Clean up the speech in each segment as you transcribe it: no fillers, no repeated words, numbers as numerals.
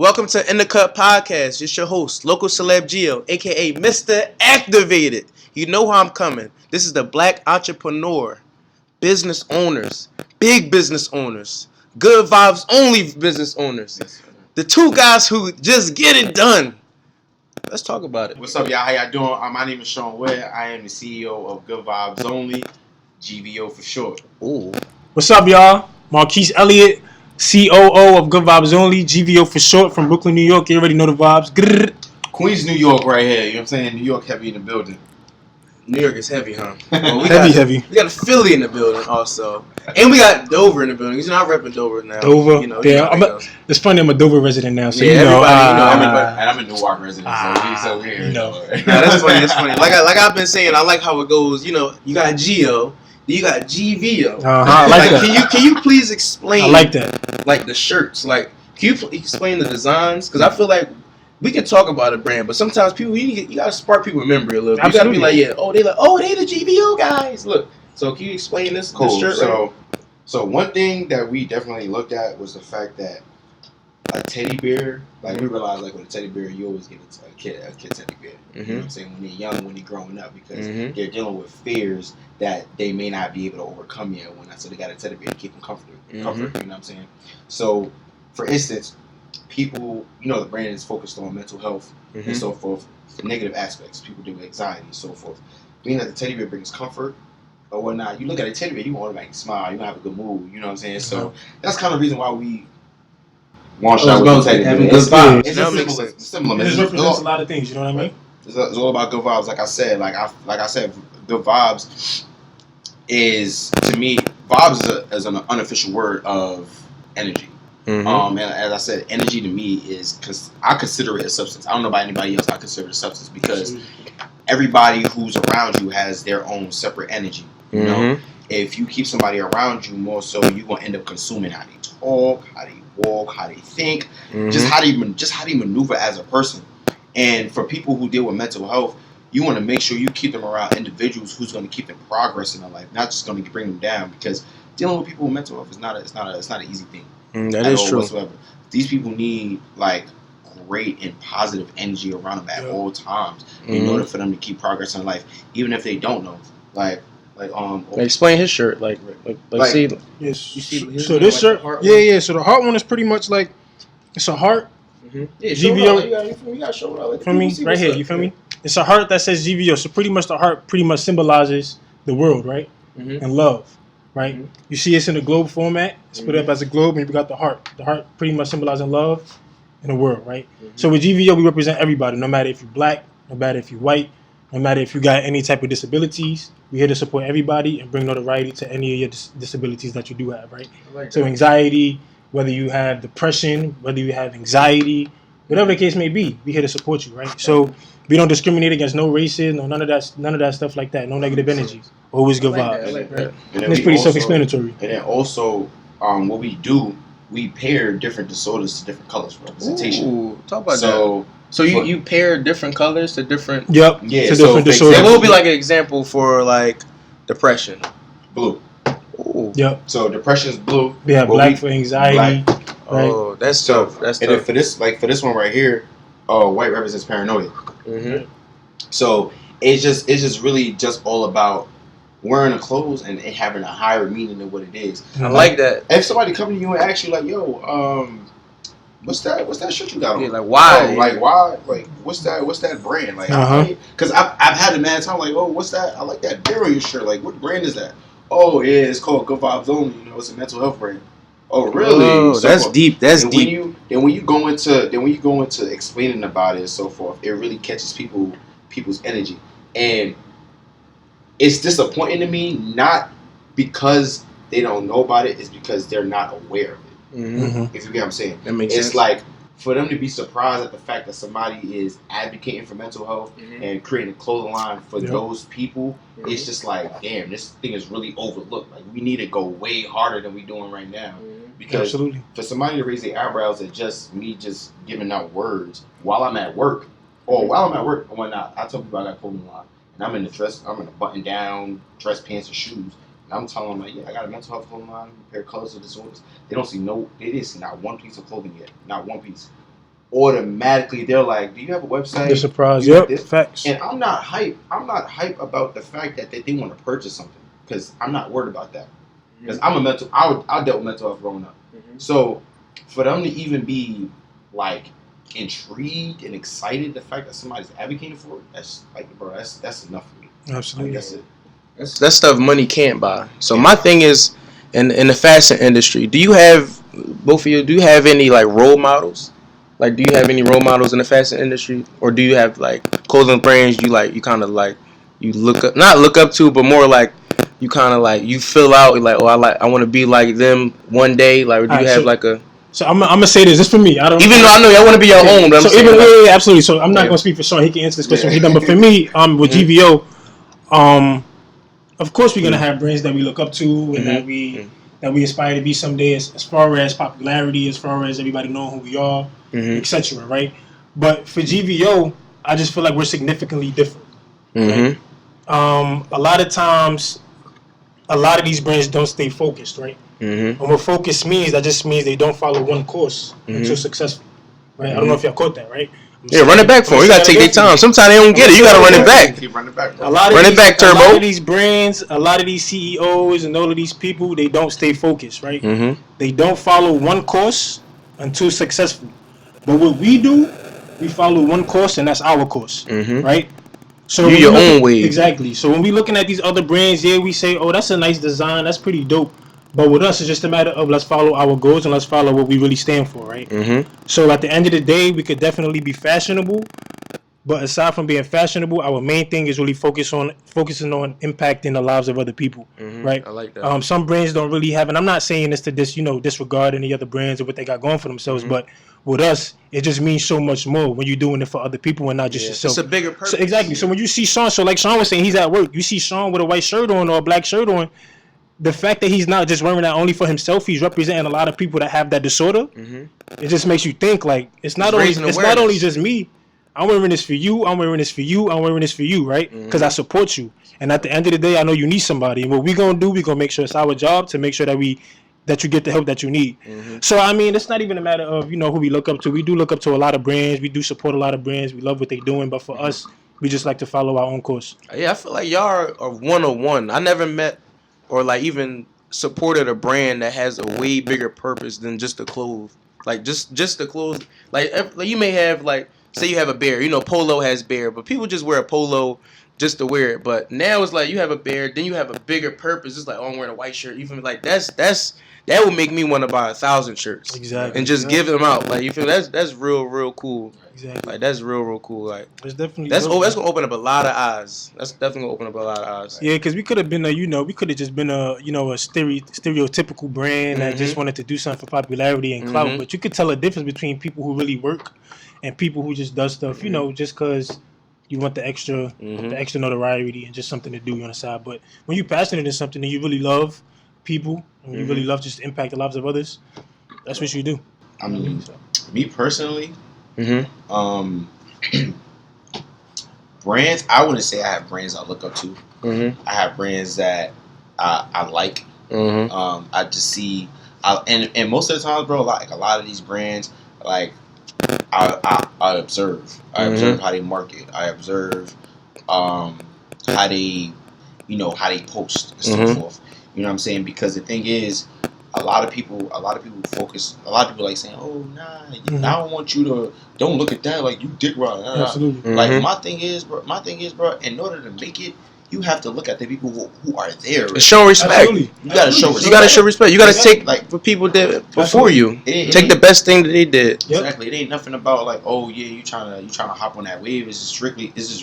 Welcome to In the Cut Podcast. It's your host, Local Celeb Geo, aka Mr. Activated. You know how I'm coming. This is the black entrepreneur, business owners, big business owners, good vibes only business owners. The two guys who just get it done. Let's talk about it. What's up, y'all? How y'all doing? My name is Sean Ware. I am the CEO of Good Vibes Only, GVO for short. Ooh. What's up, y'all? Marquise Elliott, COO of Good Vibes Only, GVO for short, from Brooklyn, New York. You already know the vibes. Grrr. Queens, New York, right here. You know what I'm saying? New York heavy in the building. New York is heavy, huh? Well, heavy. We got Philly in the building also. And we got Dover in the building. You know, I'm repping Dover now. Dover. You know, it's funny, I'm a Dover resident now. So, yeah, I'm a Newark resident, so weird. That's funny. That's funny. Like I've been saying, I like how it goes. You know, you got Geo, you got GVO. I like that. Can you please explain? I like that. Like the shirts. Like, can you explain the designs? Because I feel like we can talk about a brand, but sometimes people you gotta spark people's memory a little bit. You gotta be like, they the GVO guys. Look. So can you explain this? Cool. This shirt, So one thing that we definitely looked at was the fact that a teddy bear, like we realized, like with a teddy bear, you always get a kid teddy bear. Mm-hmm. You know what I'm saying? When they're young, when they're growing up, because they're dealing with fears that they may not be able to overcome yet. So they got a teddy bear to keep them comfortable. You know what I'm saying? So, for instance, people, the brand is focused on mental health and so forth, negative aspects. People deal with anxiety and so forth. Being that the teddy bear brings comfort or whatnot, you look at a teddy bear, you automatically smile, you have a good mood, you know what I'm saying? So that's kind of the reason why we launched out with the teddy bear. Having good vibes. It's a similar. It represents a lot of things, you know what I mean? It's all about good vibes. Like I said, good vibes is, to me, vibes is an unofficial word of energy. And as I said, energy to me is, because I consider it a substance. I don't know about anybody else. I consider it a substance because everybody who's around you has their own separate energy. You know, if you keep somebody around you more so, you're gonna end up consuming how they talk, how they walk, how they think, just how they maneuver as a person. And for people who deal with mental health, you want to make sure you keep them around individuals who's going to keep them progress in their life, not just going to bring them down. Because dealing with people with mental health is not an easy thing. That is true. Whatsoever. These people need great and positive energy around them at all times in order for them to keep progress in life, even if they don't know. Explain his shirt. See. Yes. You see so this shirt, So the heart one is pretty much like, it's a heart. Yeah, GVO. You gotta show it. Feel me? Right here. You feel me? It's a heart that says GVO. So pretty much the heart pretty much symbolizes the world, right? And love. Right? You see it's in a globe format. It's put up as a globe, and we got the heart. The heart pretty much symbolizing love in the world, right? So with GVO, we represent everybody, no matter if you're black, no matter if you're white, no matter if you got any type of disabilities. We're here to support everybody and bring notoriety to any of your disabilities that you do have, right? So anxiety, whether you have depression, whether you have anxiety, whatever the case may be, we're here to support you, right? So we don't discriminate against no races, none of that stuff like that. No negative energies. Always good vibes. And it's pretty self-explanatory. And then also, what we do, we pair different disorders to different colors for representation. Ooh, talk about that. So you pair different colors to different. Yep. Yeah. To different disorders. That will be like an example for depression. Blue. Ooh. Yep. So depression is blue. We have black for anxiety. Black. Right? Oh, that's tough. That's and tough. then for this one right here, white represents paranoia. So it's just really just all about wearing the clothes and having a higher meaning than what it is. I like that. If somebody come to you and ask you what's that shirt you got on? Yeah, why? Why? What's that brand? Because I've had a man tell what's that? I like that beer on your shirt. What brand is that? Oh yeah, it's called Good Vibes Only. It's a mental health brand. Oh really? Oh, that's deep. That's deep. When you go into explaining about it and so forth, it really catches people's energy, and it's disappointing to me, not because they don't know about it, it's because they're not aware of it. If you get what I'm saying, that makes sense. It's like for them to be surprised at the fact that somebody is advocating for mental health and creating a clothing line for those people. It's just like, damn, this thing is really overlooked. We need to go way harder than we're doing right now. Because for somebody to raise their eyebrows at just me just giving out words while I'm at work, or whatnot, I tell people I got a clothing line, and I'm in a button down, dress pants and shoes, and I'm telling them I got a mental health clothing line, pair of colors of disorders. They didn't see not one piece of clothing yet, not one piece. automatically they're like, "Do you have a website?" They're surprised. You have Yep, this? facts. And I'm not hype. I'm not hype about the fact that they want to purchase something because I'm not worried about that. Because I'm a mental. I dealt with mental health growing up. So for them to even be like intrigued and excited, the fact that somebody's advocating for it, that's like, bro, that's enough for me. Absolutely. Like, that's it. That's stuff money can't buy. So my thing is, in the fashion industry, do you have both of you? Do you have any like role models? Like, do you have any role models in the fashion industry, or do you have like clothing brands you kind of like you look up, not look up to, but more like you kind of like you fill out like, oh, I want to be like them one day. Like, or do you have like a? So I'm gonna say this. This for me. I don't. Even though I know y'all want to be your own, but so I'm even saying, yeah, absolutely. So I'm not gonna speak for Sean. He can answer this question. But for me, with GVO, of course we're gonna have brands that we look up to and that we aspire to be someday. As far as popularity, as far as everybody knowing who we are, etc. Right. But for GVO, I just feel like we're significantly different. Right? A lot of times, a lot of these brands don't stay focused, right? And what focus means, that just means they don't follow one course until successful, right? I don't know if y'all caught that, right? Yeah, run it back for them. You gotta take their time. Sometimes they don't get it. You gotta run it back. Keep running back. A lot of Run it these, back, Turbo. A lot of these brands, a lot of these CEOs, and all of these people, they don't stay focused, right? They don't follow one course until successful. But what we do, we follow one course, and that's our course, right? So you your own way. Exactly. So when we looking at these other brands, yeah, we say, oh, that's a nice design, that's pretty dope. But with us, it's just a matter of let's follow our goals and let's follow what we really stand for, right? So at the end of the day, we could definitely be fashionable. But aside from being fashionable, our main thing is really focusing on impacting the lives of other people, right? I like that. Some brands don't really have, and I'm not saying this to disregard any other brands or what they got going for themselves, but with us, it just means so much more when you're doing it for other people and not just yourself. It's a bigger purpose. So, exactly. So when you see Sean, so like Sean was saying, he's at work. You see Sean with a white shirt on or a black shirt on. The fact that he's not just wearing that only for himself, he's representing a lot of people that have that disorder. It just makes you think like it's not only just me. I'm wearing this for you. I'm wearing this for you. I'm wearing this for you, right? Because I support you. And at the end of the day, I know you need somebody. And what we gonna do? We gonna make sure it's our job to make sure that you get the help that you need. So I mean, it's not even a matter of who we look up to. We do look up to a lot of brands. We do support a lot of brands. We love what they're doing. But for us, we just like to follow our own course. Yeah, I feel like y'all are 101. I never met or like even supported a brand that has a way bigger purpose than just the clothes. Like just the clothes. Like you may have like. Say you have a bear, Polo has bear, but people just wear a polo just to wear it. But now it's like you have a bear, then you have a bigger purpose. It's like, oh, I'm wearing a white shirt. You feel me? Like that would make me want to buy 1,000 shirts, exactly, and just give them out. Like you feel me? That's real cool. Exactly, like that's real cool. Like it's definitely that's gonna open up a lot of eyes. That's definitely gonna open up a lot of eyes. Yeah, because we could have been we could have just been a stereotypical brand that just wanted to do something for popularity and clout. But you could tell a difference between people who really work and people who just does stuff, just because you want the extra notoriety and just something to do on the side. But when you're passionate in something and you really love people and you really love just to impact the lives of others, that's what you do. I mean, me personally, brands, I wouldn't say I have brands I look up to. I have brands that I like. I just see, and most of the time, bro, like a lot of these brands, like, I observe. I observe how they market. I observe how they, how they post and so forth. You know what I'm saying? Because the thing is, a lot of people focus. A lot of people like saying, "Oh, nah, I don't want you to. Don't look at that like you dick ride." Absolutely. Like my thing is, bro. In order to make it, you have to look at the people who are there. Show respect. Absolutely. You gotta show respect. You gotta show respect. You gotta take like what people did before you. Take the best thing that they did. Exactly. It ain't nothing about like, oh yeah, you trying to hop on that wave. It's just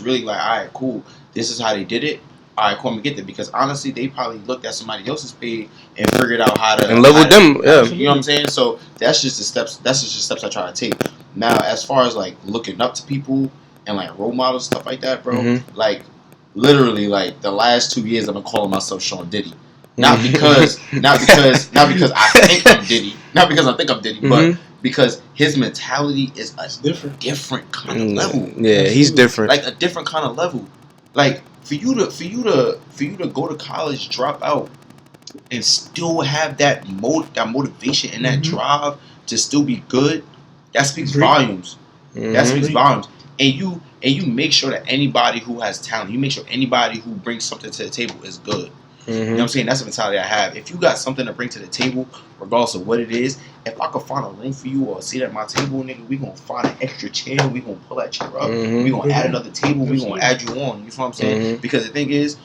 really like, all right, cool. This is how they did it. All right, cool. I'm gonna get there because honestly, they probably looked at somebody else's page and figured out how to level them. Yeah. You know what I'm saying? So that's just the steps. That's just the steps I try to take. Now, as far as like looking up to people and like role models stuff like that, bro. Like. Literally, like the last 2 years, I've been calling myself Sean Diddy. Not because I think I'm Diddy. Not because I think I'm Diddy, but because his mentality is a different kind of level. Yeah, he's different. Like a different kind of level. Like for you to go to college, drop out, and still have that motivation and that drive to still be good. that speaks volumes. That speaks volumes. And you make sure that anybody who has talent, you make sure anybody who brings something to the table is good. You know what I'm saying? That's the mentality I have. If you got something to bring to the table, regardless of what it is, if I could find a link for you or see that at my table, nigga, we gonna find an extra chair. We gonna pull that chair up. We gonna add another table. We gonna add you on. You know what I'm saying? Because the thing is,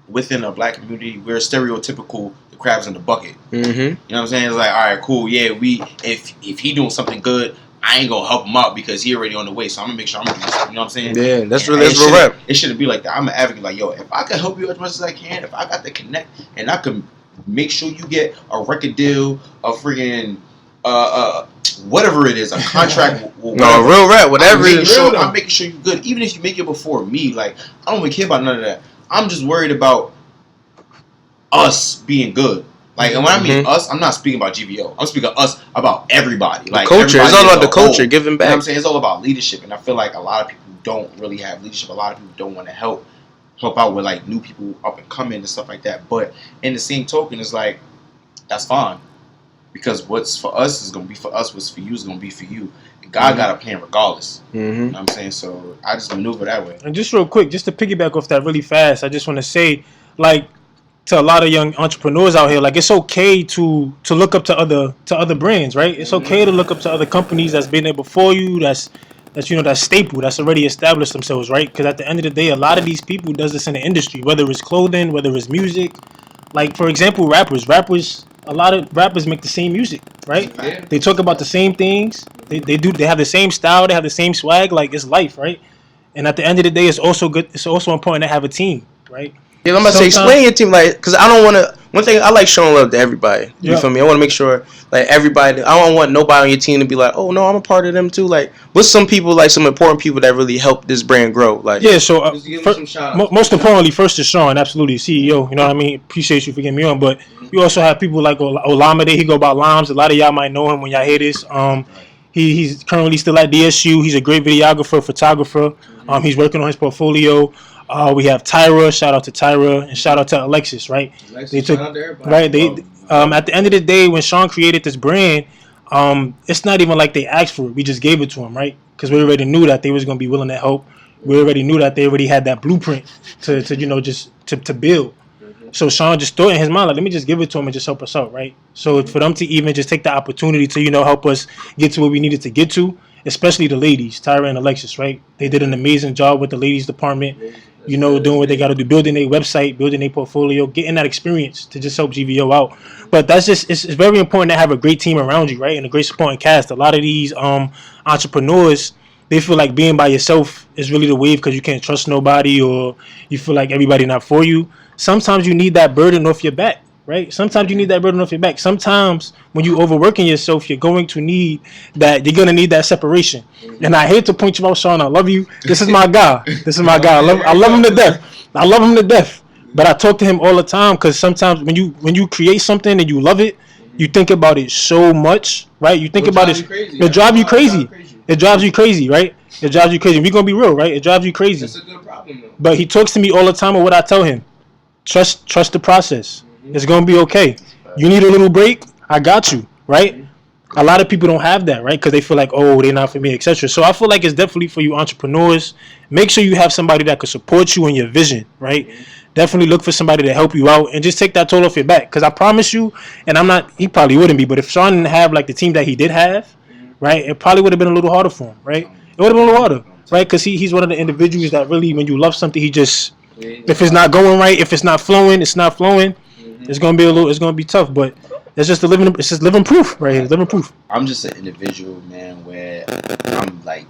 within a black community, we're stereotypical the crabs in the bucket. You know what I'm saying? It's like, all right, cool, yeah, if he doing something good, I ain't gonna help him out because he already on the way, so I'm gonna make sure I'm gonna do this. You know what I'm saying? Yeah, that's real rap. It shouldn't be like that. I'm an advocate, like, yo, if I can help you as much as I can, if I got the connect, and I can make sure you get a record deal, a freaking whatever it is, a contract. No, real rap, whatever it is. I'm making sure you're good, even if you make it before me. Like, I don't even care about none of that. I'm just worried about us being good. Like, and when I mean us, I'm not speaking about GVO. I'm speaking us about everybody. Like, culture. It's all about the culture, giving back. You know what I'm saying? It's all about leadership. And I feel like a lot of people don't really have leadership. A lot of people don't want to help out with, like, new people up and coming and stuff like that. But in the same token, it's like, that's fine. Because what's for us is going to be for us. What's for you is going to be for you. And God got a plan regardless. You know what I'm saying? So I just maneuver that way. And just real quick, just to piggyback off that really fast, I just want to say, like, to a lot of young entrepreneurs out here, like, it's okay to look up to other brands, right? It's okay to look up to other companies that's been there before you, that's staple, that's already established themselves, right? Because at the end of the day, a lot of these people does this in the industry, whether it's clothing, whether it's music. Like, for example, rappers, a lot of rappers make the same music, right? Yeah. They talk about the same things. They have the same style, they have the same swag. Like, it's life, right? And at the end of the day, it's also good. It's also important to have a team, right? Yeah, I'm about to say, explain your team, like, because I don't want to. One thing, I like showing love to everybody. You feel me? I want to make sure, like, everybody. I don't want nobody on your team to be like, oh no, I'm a part of them too. Like, what's some people, like, some important people that really help this brand grow? Like, yeah. So most importantly, first is Sean, absolutely CEO. You know what I mean? Appreciate you for getting me on. But you also have people like Olamide. He go by Limes. A lot of y'all might know him when y'all hear this. He's currently still at DSU. He's a great videographer, photographer. He's working on his portfolio. We have Tyra. Shout out to Tyra and shout out to Alexis. Right? Shout out to everybody. Right. At the end of the day, when Sean created this brand, it's not even like they asked for it. We just gave it to him, right? Because we already knew that they was gonna be willing to help. We already knew that they already had that blueprint to build. So Sean just thought in his mind, like, let me just give it to him and just help us out, right? So for them to even just take the opportunity to, help us get to where we needed to get to, especially the ladies, Tyra and Alexis, right? They did an amazing job with the ladies department, doing what they got to do, building their website, building their portfolio, getting that experience to just help GVO out. But that's just, it's very important to have a great team around you, right? And a great supporting cast. A lot of these entrepreneurs, they feel like being by yourself is really the wave because you can't trust nobody or you feel like everybody not for you. Sometimes you need that burden off your back, right? Sometimes you need that burden off your back. Sometimes when you overworking yourself, you're going to need that separation. And I hate to point you out, Sean. I love you. This is my guy. I love him to death. But I talk to him all the time because sometimes when you create something and you love it, you think about it so much, right? You think about it. It drives you crazy. It drives you crazy, right? It drives you crazy. We're going to be real, right? It drives you crazy. That's a good problem, though. But he talks to me all the time of what I tell him. Trust the process. It's going to be okay. You need a little break? I got you, right? A lot of people don't have that, right? Because they feel like, oh, they're not for me, etc. So I feel like it's definitely for you entrepreneurs. Make sure you have somebody that could support you in your vision, right? Definitely look for somebody to help you out and just take that toll off your back. Because I promise you, and he probably wouldn't be, but if Sean didn't have like the team that he did have, right, it probably would have been a little harder for him, right? It would have been a little harder, right? Because he's one of the individuals that really, when you love something, he just, if it's not going right, if it's not flowing, it's not flowing. It's gonna be tough, but it's just living proof, right here. Living proof. I'm just an individual, man, where I'm like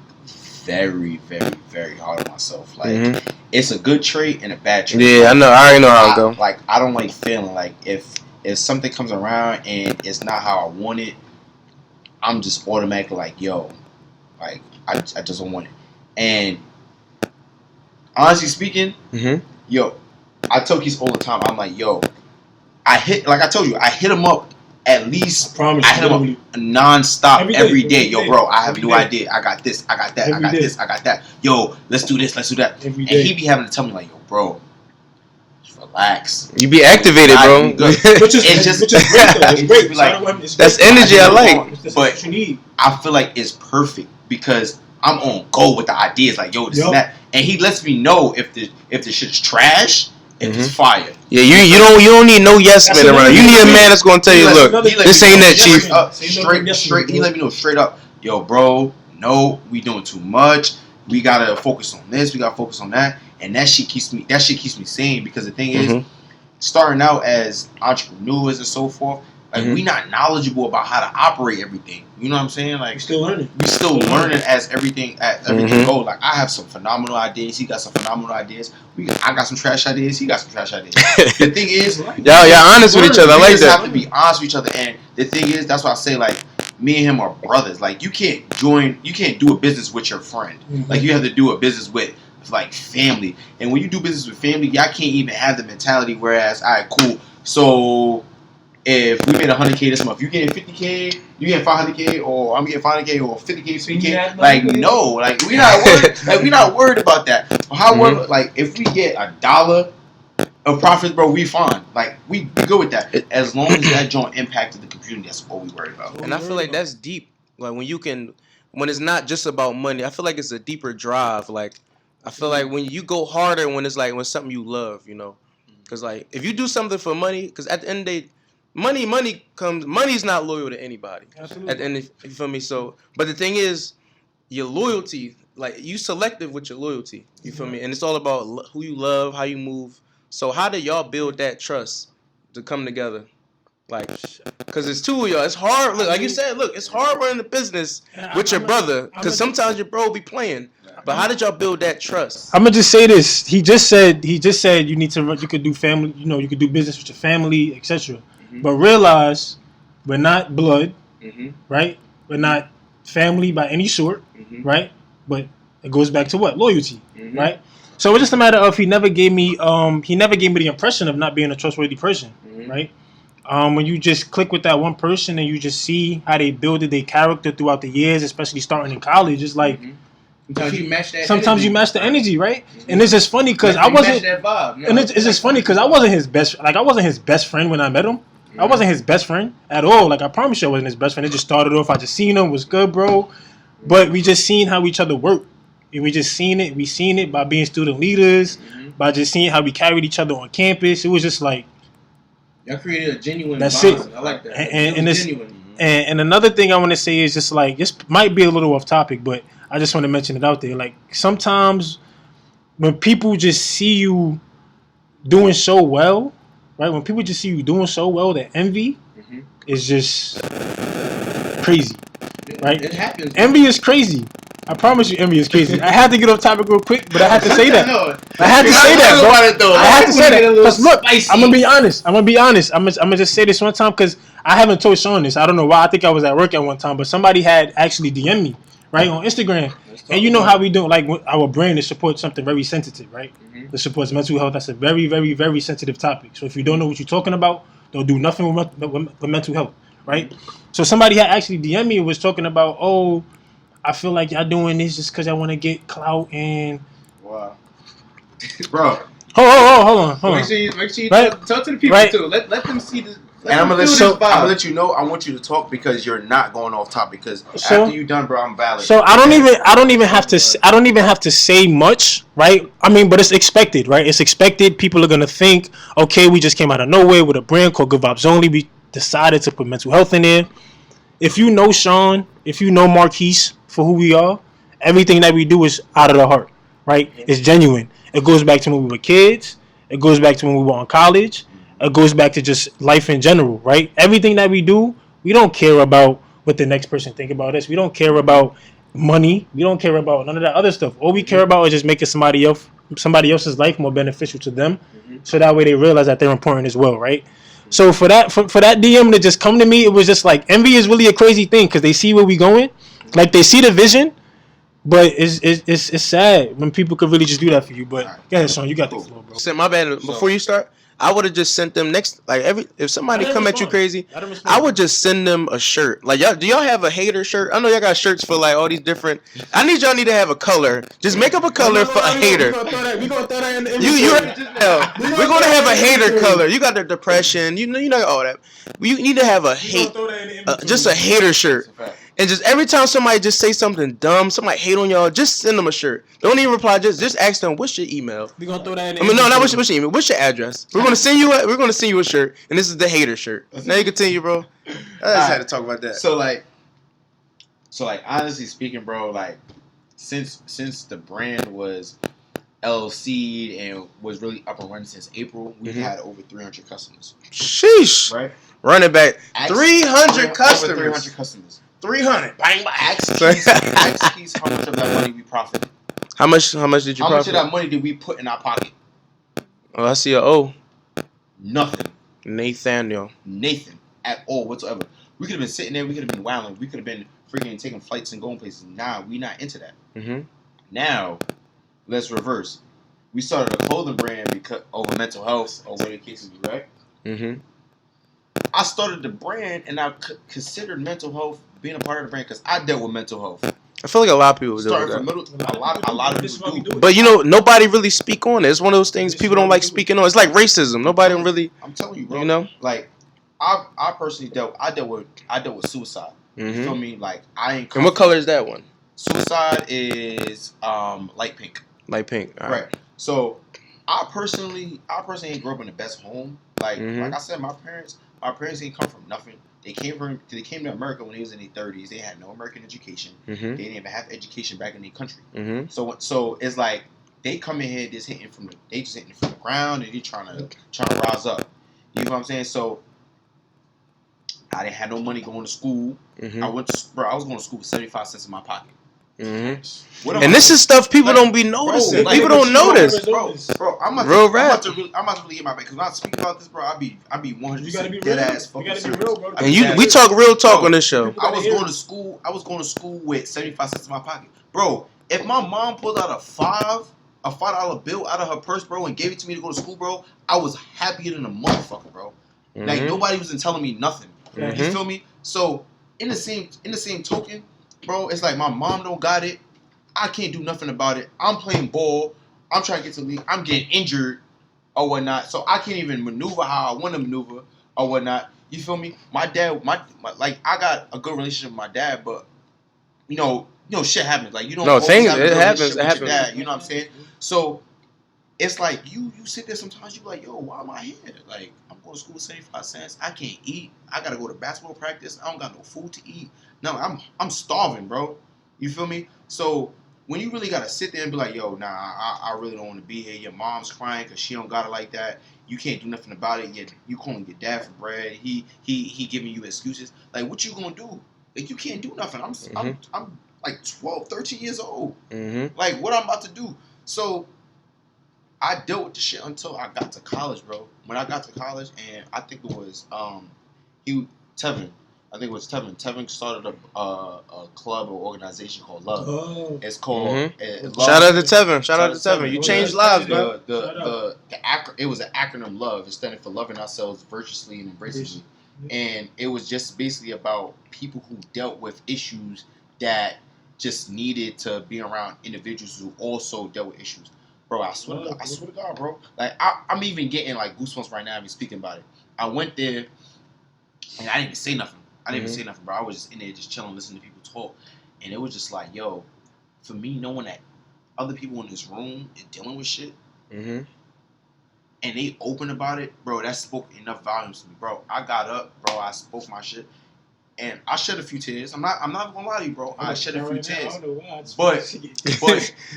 very, very, very hard on myself. Like it's a good trait and a bad trait. Yeah, I know. I already know how it go. Like I don't like feeling like if something comes around and it's not how I want it, I'm just automatically like, yo, like I just don't want it. And honestly speaking, yo, I tell kids all the time. I'm like, yo, I hit him up at least. I hit him up nonstop every day. Yo, bro, I have no idea. I got this. I got that. I got this. I got that. Yo, let's do this. Let's do that. And he be having to tell me like, yo, bro, Relax. You be activated, bro. Which is great, though. It's great. Like, that's energy I like. That's but what you need. I feel like it's perfect because I'm on go with the ideas. Like, yo, this and that, and he lets me know if the shit's trash, if it's fire. Yeah, you don't need no yes man around. You need a man that's gonna tell you, look, this ain't that chief. Straight. He let me know straight up, yo, bro. No, we doing too much. We gotta focus on this. We gotta focus on that. And that shit keeps me sane because the thing is, starting out as entrepreneurs and so forth, like we not knowledgeable about how to operate everything. You know what I'm saying? Like we still learning. We still learning as everything goes. Like I have some phenomenal ideas. He got some phenomenal ideas. I got some trash ideas. He got some trash ideas. The thing is, y'all honest with each other. I like that. We have to be honest with each other. And the thing is, that's why I say like me and him are brothers. Like you can't do a business with your friend. Like you have to do a business with like family. And when you do business with family, y'all can't even have the mentality. Whereas, all right, cool. So if we made 100K this month, you getting 50K, you getting 500K, or I'm getting 500K, or 50K, 50K. Like no, like we not worried. Like we not worried about that. However, like if we get $1 of profit, bro, we fine. Like we go with that. As long as that joint impacted the community, that's all we worry about. And I feel like that's deep. Like when it's not just about money, I feel like it's a deeper drive. Like I feel like when you go harder when it's like when something you love, you know, because like if you do something for money, because at the end of the day, money's not loyal to anybody. Absolutely. At the end, you feel me? So, but the thing is, your loyalty, like you selective with your loyalty. You feel me? And it's all about who you love, how you move. So how did y'all build that trust to come together? Like, because it's two of y'all. It's hard. Look, like you said, it's hard running a business with your brother. Because sometimes your bro be playing. But how did y'all build that trust? I'm gonna just say this. He just said you could do family. You know, you could do business with your family, etc. But realize we're not blood, right? We're not family by any sort, right? But it goes back to what? Loyalty, right? So it's just a matter of he never gave me the impression of not being a trustworthy person, right? When you just click with that one person and you just see how they build their character throughout the years, especially starting in college, it's like sometimes you match the energy, right? And it's just funny because I wasn't that vibe. No, and it's just funny because I wasn't his best friend when I met him. I wasn't his best friend at all. Like I promise you, I wasn't his best friend. It just started off. I just seen him, was good, bro. But we just seen how each other work, and we just seen it. We seen it by being student leaders, by just seeing how we carried each other on campus. It was just like y'all created a genuine. That's bond. it. I like that. And it's genuine. And another thing I want to say is just like this might be a little off topic, but I just want to mention it out there. Like sometimes when people just see you doing so well. Right, when people just see you doing so well, the envy is just crazy, right? It happens. Envy is crazy. I promise you, envy is crazy. I had to get off topic real quick, but I had to say that. I had to say that, bro. I had to say that because look, I'm gonna be honest. I'm gonna just say this one time because I haven't told Sean this. I don't know why. I think I was at work at one time, but somebody had actually DM'd me right on Instagram, and you know how we do. Like our brain is supports something very sensitive, right? That supports mental health. That's a very, very, very sensitive topic. So if you don't know what you're talking about, don't do nothing with mental health, right? So somebody had actually DM'd me and was talking about, oh, I feel like y'all doing this just because I want to get clout and. Wow. Bro. Hold on. Make sure you talk to the people too. Let them see this. And I'm gonna let you know. I want you to talk because you're not going off topic. Because after you're done, bro, I'm valid. So I don't even have to say much, right? I mean, but it's expected, right? It's expected. People are gonna think, okay, we just came out of nowhere with a brand called Good Vibez Only. We decided to put mental health in there. If you know Sean, if you know Marquise for who we are, everything that we do is out of the heart, right? It's genuine. It goes back to when we were kids. It goes back to when we were in college. It goes back to just life in general, right? Everything that we do, we don't care about what the next person think about us. We don't care about money. We don't care about none of that other stuff. All we care about is just making somebody else's life more beneficial to them, so that way they realize that they're important as well, right? So for that DM to just come to me, it was just like envy is really a crazy thing because they see where we going, like they see the vision, but it's sad when people could really just do that for you. But go ahead, Sean, you got the floor, bro. My bad. Before you start. I would have just sent them next. Like if somebody come at you crazy, I would just send them a shirt. Like do y'all have a hater shirt? I know y'all got shirts for like all these different. Y'all need to have a color. Just make up a color for a hater. We gonna throw that in the You we're gonna have a hater color. You got the depression. You know all that. You need to have a hate, just a hater shirt. And just every time somebody just say something dumb, somebody hate on y'all, just send them a shirt. Don't even reply. Just ask them what's your email. We gonna throw that in. No, not what's your email. What's your address? We're gonna send you a shirt, and this is the hater shirt. Now you continue, bro. I just had to talk about that. So like honestly speaking, bro, like since the brand was LLC'd and was really up and running since April, we've had over 300 customers. Sheesh. Right. Running back 300 customers. Over 300 customers. 300. Bang, bang. Ask Keys how much of that money we profited. How much did you profit? How much of that money did we put in our pocket? Oh, I see a O. Nothing. Nathan at all whatsoever. We could have been sitting there. We could have been wilding. We could have been freaking taking flights and going places. Nah, we not into that. Mm-hmm. Now, let's reverse. We started a clothing brand because over mental health or whatever the case is, right? Mm-hmm. I started the brand and I considered mental health being a part of the brand because I dealt with mental health. I feel like a lot of people do that. A lot of people do. But nobody really speak on it. It's one of those things people don't like speaking on. It's like racism. Nobody really. I'm telling you, bro. Like I personally dealt with suicide. Mm-hmm. You feel me? Like I ain't. And what color is that one? Suicide is light pink. Light pink. All right. So I personally ain't grew up in the best home. Like I said, my parents didn't come from nothing. They came to America when they was in their 30s. They had no American education. Mm-hmm. They didn't even have education back in their country. Mm-hmm. So it's like they come in here just hitting from the ground and they trying to rise up. You know what I'm saying? So I didn't have no money going to school. Mm-hmm. I was going to school with 75 cents in my pocket. Mm-hmm. And this is stuff people don't be noticing. People don't notice, bro. I'm about to really get my back because when I speak about this, bro, I be 100% dead ass fucking serious. Bro. And we talk real talk on this show. I was going to school with 75 cents in my pocket, bro. If my mom pulled out a $5 bill out of her purse, bro, and gave it to me to go to school, bro, I was happier than a motherfucker, bro. Mm-hmm. Like nobody was telling me nothing. Mm-hmm. You feel me? So in the same token, bro, it's like my mom don't got it. I can't do nothing about it. I'm playing ball. I'm trying to get to the league. I'm getting injured or whatnot. So I can't even maneuver how I want to maneuver or whatnot. You feel me? My dad, like I got a good relationship with my dad, but you know, shit happens. Like you don't. No, things have a it good happens. relationship It with your happens. dad, you know what I'm saying? So it's like you sit there sometimes. You like, yo, why am I here? Like I'm going to school with 75 cents. I can't eat. I gotta go to basketball practice. I don't got no food to eat. No, I'm starving, bro. You feel me? So when you really gotta sit there and be like, yo, nah, I really don't want to be here. Your mom's crying because she don't got it like that. You can't do nothing about it. Yet you calling your dad for bread. He giving you excuses. Like, what you gonna do? Like, you can't do nothing. I'm like 12, 13 years old. Mm-hmm. Like, what I'm about to do? So I dealt with the shit until I got to college, bro. When I got to college, and I think it was Tevin. I think it was Tevin. Tevin started a club or organization called Love. Oh. It's called Love. Shout out to Tevin. Shout out to Tevin. You changed lives, man. It was an acronym Love. It standing for loving ourselves virtuously and embracingly. And it was just basically about people who dealt with issues that just needed to be around individuals who also dealt with issues. Bro, I swear to God, bro. Like I'm even getting like goosebumps right now when speaking about it. I went there and I didn't even say nothing. Bro. I was just in there just chilling, listening to people talk. And it was just like, yo, for me, knowing that other people in this room is dealing with shit, and they open about it, bro, that spoke enough volumes to me, bro. I got up, bro, I spoke my shit, and I shed a few tears. I'm not gonna lie to you, bro. I shed a few tears. But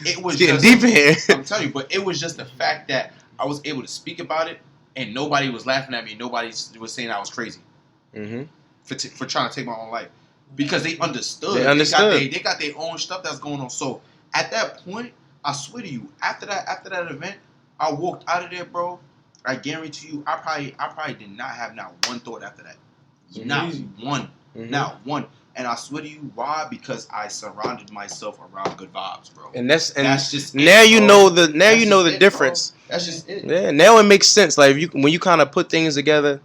it was getting just deep in here. I'm telling you, but it was just the fact that I was able to speak about it, and nobody was laughing at me. Nobody was saying I was crazy. Mm-hmm. For trying to take my own life, because they understood. They got their own stuff that's going on. So at that point, I swear to you, after that event, I walked out of there, bro. I guarantee you, I probably did not have not one thought after that. Not one. Mm-hmm. Not one. And I swear to you, why? Because I surrounded myself around good vibes, bro. And that's just now you know the difference. That's just it. Yeah, now it makes sense. Like when you kind of put things together,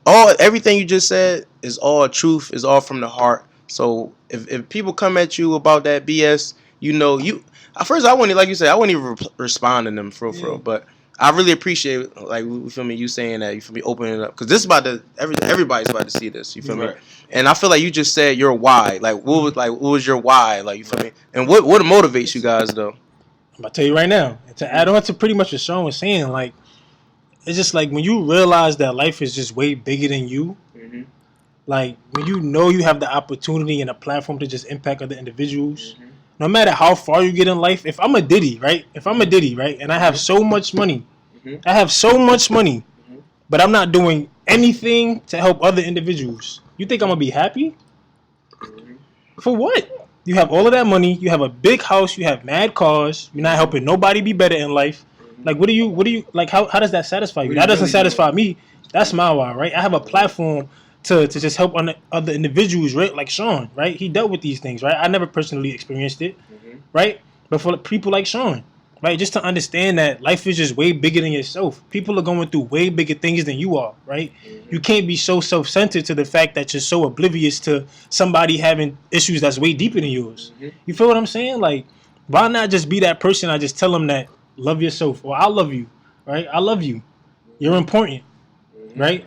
everything you just said is all truth, is all from the heart. So if people come at you about that BS, you at first I wouldn't, like you said, I wouldn't even respond to them for real. But I really appreciate, like, you feel me, you saying that, you feel me, opening it up, because this is about to everybody's about to see this, you feel me, and I feel like you just said your why, like what was your why, like, you feel me, and what motivates you guys though? I'm gonna tell you right now. To add on to pretty much what Sean was saying, like, it's just like when you realize that life is just way bigger than you. Mm-hmm. Like when you have the opportunity and a platform to just impact other individuals. Mm-hmm. No matter how far you get in life, if I'm a Diddy, right, and I have so much money, but I'm not doing anything to help other individuals, you think I'm gonna be happy? For what? You have all of that money, you have a big house, you have mad cars, you're not helping nobody be better in life. Like, what do you like? How does that satisfy you? That doesn't satisfy me. That's my why, right? I have a platform to just help other individuals, right? Like Sean, right? He dealt with these things, right? I never personally experienced it, right? But for people like Sean, right? Just to understand that life is just way bigger than yourself. People are going through way bigger things than you are, right? You can't be so self-centered to the fact that you're so oblivious to somebody having issues that's way deeper than yours. You feel what I'm saying? Like, why not just be that person? I just tell them that, love yourself, or I love you, right? I love you. You're important, right?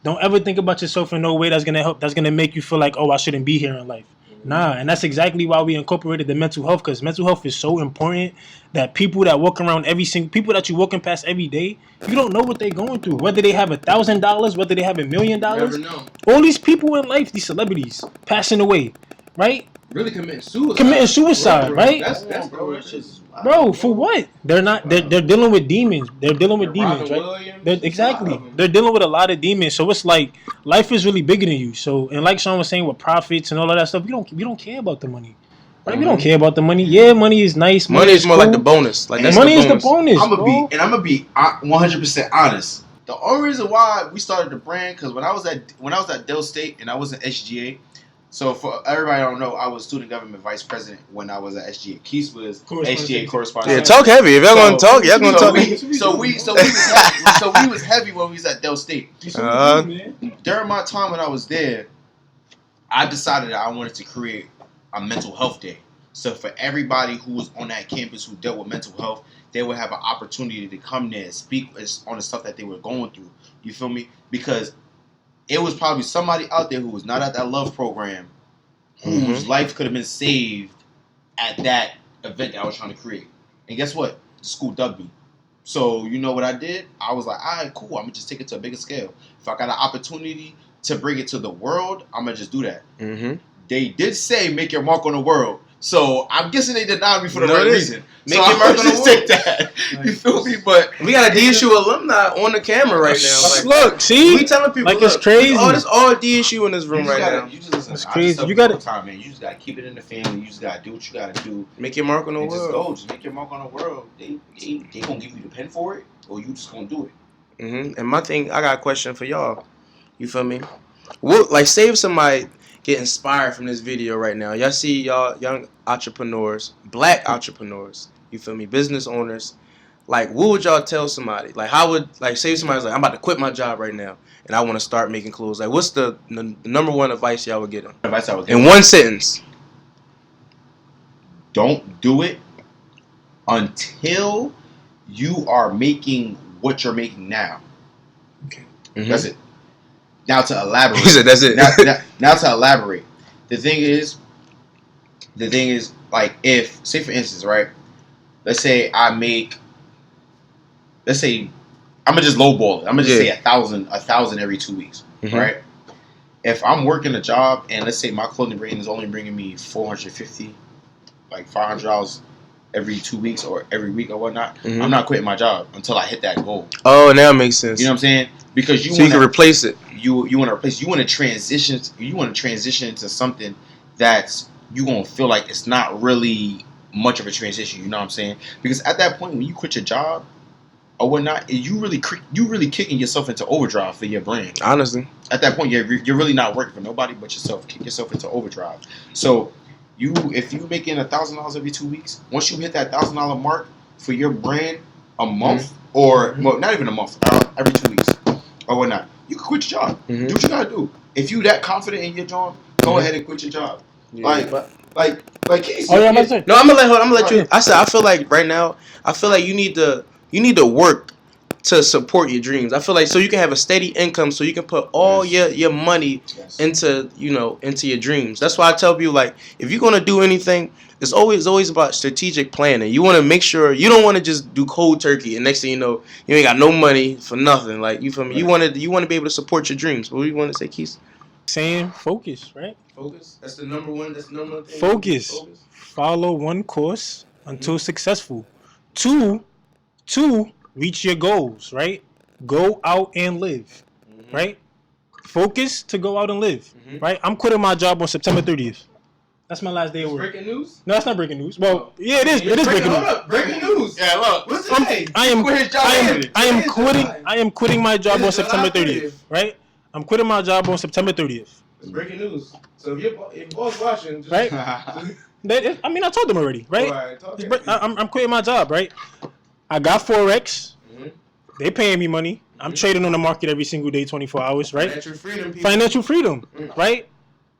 Don't ever think about yourself in no way that's gonna make you feel like, oh, I shouldn't be here in life. Nah, and that's exactly why we incorporated the mental health, because mental health is so important that people that walk around people that you're walking past every day, you don't know what they're going through. Whether they have $1,000, whether they have $1 million, never know. All these people in life, these celebrities passing away, right? Really committing suicide, right? That's bro, for what? They're not. They're dealing with demons. They're dealing with demons, right? Williams, They're dealing with a lot of demons. So it's like life is really bigger than you. So, and like Sean was saying, with profits and all of that stuff, we don't care about the money. Right? We don't care about the money. Yeah, money is nice. Money is more cool. Like the bonus. Like that's money the bonus. Is the bonus. I'm gonna be 100% honest. The only reason why we started the brand, because when I was at Dell State and I was in SGA. So for everybody don't know, I was student government vice president when I was at SGA. Keith was SGA correspondent. Yeah, talk heavy. If y'all gonna talk, y'all gonna talk. So we was heavy when we was at Dell State. During my time when I was there, I decided that I wanted to create a mental health day. So for everybody who was on that campus who dealt with mental health, they would have an opportunity to come there and speak on the stuff that they were going through. You feel me? Because it was probably somebody out there who was not at that love program whose life could have been saved at that event that I was trying to create. And guess what? The school dubbed me. So you know what I did? I was like, all right, cool. I'm going to just take it to a bigger scale. If I got an opportunity to bring it to the world, I'm going to just do that. They did say make your mark on the world. So I'm guessing they denied me for the right reason. Make your mark on the world. Take that. You feel me? But we got a DSU alumni on the camera right now. Like, look, see, we telling people, like, it's crazy. All DSU in this room right now. You just listen. It's crazy. You got time, man. You just gotta keep it in the family. You just gotta do what you gotta do. Make your mark on the world. Just make your mark on the world. They gonna give you the pen for it, or you just gonna do it. And my thing, I got a question for y'all. You feel me? What, like, say if somebody get inspired from this video right now. Y'all see y'all young entrepreneurs, black entrepreneurs, you feel me, business owners. Like, what would y'all tell somebody? Like, how would, like, say somebody's like, I'm about to quit my job right now and I want to start making clothes. Like, what's the number one advice y'all would get them? In one sentence. Don't do it until you are making what you're making now. Okay. That's it. Now to elaborate. He said that's it. Now to elaborate. The thing is, like, if, say for instance, right, let's say I'm gonna just lowball it. I'm gonna just say 1,000 every 2 weeks, right? If I'm working a job and let's say my clothing brand is only bringing me $450, like $500 every 2 weeks or every week or whatnot, I'm not quitting my job until I hit that goal. Oh, now it makes sense. You know what I'm saying? Because you can replace it. You want to replace. You want to transition. You want to transition into something that's you gonna feel like it's not really much of a transition. You know what I'm saying? Because at that point, when you quit your job or whatnot, you really kicking yourself into overdrive for your brand. Honestly, at that point, you're really not working for nobody but yourself. Kick yourself into overdrive. So if you making $1,000 every 2 weeks, once you hit that $1,000 mark for your brand a month or well, not even a month, every 2 weeks or whatnot, you can quit your job. Do what you gotta do. If you that confident in your job, go ahead and quit your job. Yeah. Like Casey. Oh yeah, I'm about to say. No, I'm gonna let you. I said I feel like right now, I feel like you need to work to support your dreams. I feel like so you can have a steady income, so you can put all your money into into your dreams. That's why I tell people, like, if you're gonna do anything, it's always about strategic planning. You want to make sure you don't want to just do cold turkey, and next thing you know, you ain't got no money for nothing. Like, you feel me? Right. You want to be able to support your dreams. What do you want to say, Keith? Saying focus, right? Focus. That's the number one. That's the number one thing. Focus. Follow one course until successful. Two, reach your goals, right? Go out and live, right? Focus to go out and live, right? I'm quitting my job on September 30th. That's my last day of work. Breaking news? No, that's not breaking news. Well, yeah, it is. It is breaking news. Breaking news. Yeah, look. What's today? I am quitting my job on September 30th, right? I'm quitting my job on September 30th. It's breaking news. So if your boss watching, just right? I mean, I told them already, right? I'm quitting my job, right? I got Forex. They paying me money. I'm trading on the market every single day, 24 hours, right? Financial freedom, right?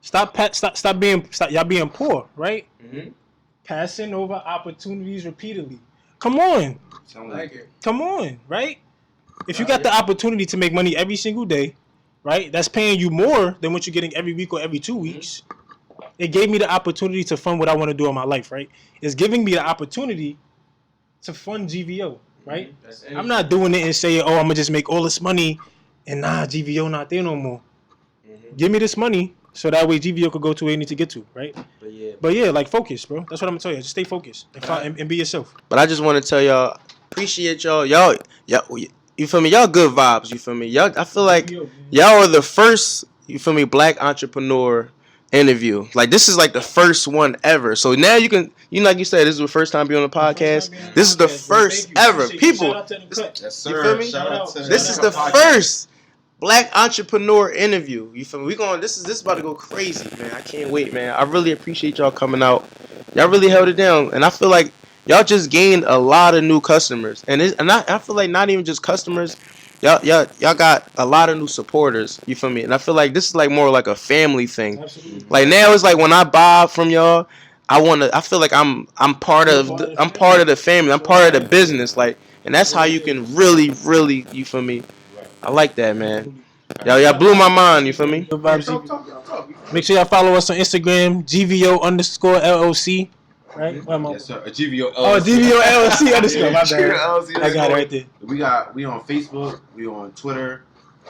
Stop y'all being poor, right? Passing over opportunities repeatedly. Come on. Come on, right? If you got the opportunity to make money every single day, right? That's paying you more than what you're getting every week or every 2 weeks. It gave me the opportunity to fund what I want to do in my life, right? It's giving me the opportunity to fund GVO, right? I'm not doing it and saying, oh, I'm going to just make all this money and GVO not there no more. Give me this money so that way GVO could go to where it needs to get to, right? But yeah, like focus, bro. That's what I'm going to tell you. Just stay focused and be yourself. But I just want to tell y'all, appreciate y'all. Y'all, you feel me? Y'all good vibes, you feel me? Y'all, I feel like y'all are the first, you feel me, black entrepreneur interview. Like, this is like the first one ever. So now you can, like you said, this is the first time being on the podcast. This is the first ever. People, yes, sir. You feel me? This is the first black entrepreneur interview. You feel me? This is about to go crazy, man. I can't wait, man. I really appreciate y'all coming out. Y'all really held it down, and I feel like y'all just gained a lot of new customers, and I feel like not even just customers. Y'all got a lot of new supporters. You feel me? And I feel like this is like more like a family thing. Absolutely. Like now it's like when I buy from y'all, I feel like I'm part of the family. I'm part of the business. Like, and that's how you can really, you feel me? I like that, man. Y'all blew my mind. You feel me? Make sure y'all follow us on Instagram, GVO_LLC. Right? Yes, sir. A GVO LLC. Oh, GVO LLC underscore. My bad. I got it right there. We on Facebook, we on Twitter,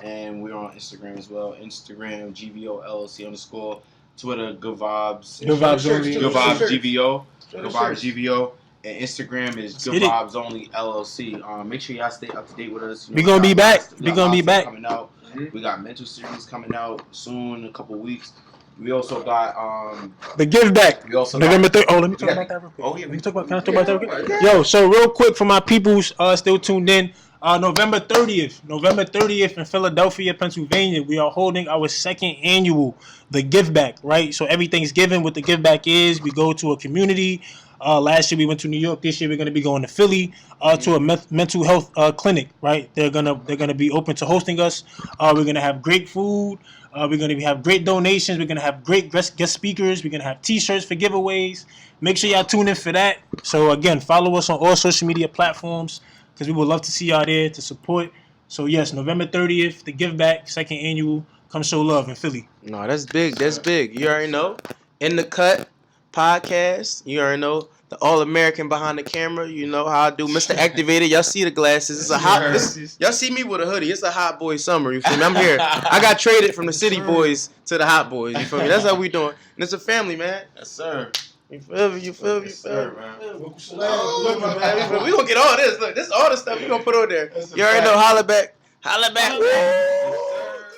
and we're on Instagram as well. Instagram GVO LLC _. Twitter Good Vibes. Good Vibes Only. Good Vibes GVO. Good Vibes GVO. And Instagram is Good Vibes Only LLC. Make sure y'all stay up to date with us. We're gonna be back. We're gonna be back. Coming out. We got mental series coming out soon, in a couple weeks. We also got the give back. We also November 3rd. Oh, let me talk about that real quick. Oh yeah, can I talk about that real quick? Yo, so real quick for my peoples still tuned in. November 30th in Philadelphia, Pennsylvania, we are holding our second annual The Give Back, right? So everything's given. What the Give Back is, we go to a community. Last year we went to New York. This year we're going to be going to Philly to a mental health clinic, right? They're gonna be open to hosting us. We're gonna have great food. We're going to have great donations. We're going to have great guest speakers. We're going to have T-shirts for giveaways. Make sure y'all tune in for that. So, again, follow us on all social media platforms because we would love to see y'all there to support. So, yes, November 30th, the Give Back, second annual. Come show love in Philly. No, that's big. That's big. You already know. In the Cut podcast. You already know. The All-American behind the camera. You know how I do. Mr. Activated. Y'all see the glasses. It's a hot. Y'all see me with a hoodie. It's a hot boy summer. You feel me? I'm here. I got traded from the city boys to the hot boys. You feel me? That's how we doing. And it's a family, man. Yes, sir. You feel me? Yes, sir, man. We gonna get all this. Look, this is all the stuff we gonna put on there. You already know. Holla back. Holla back.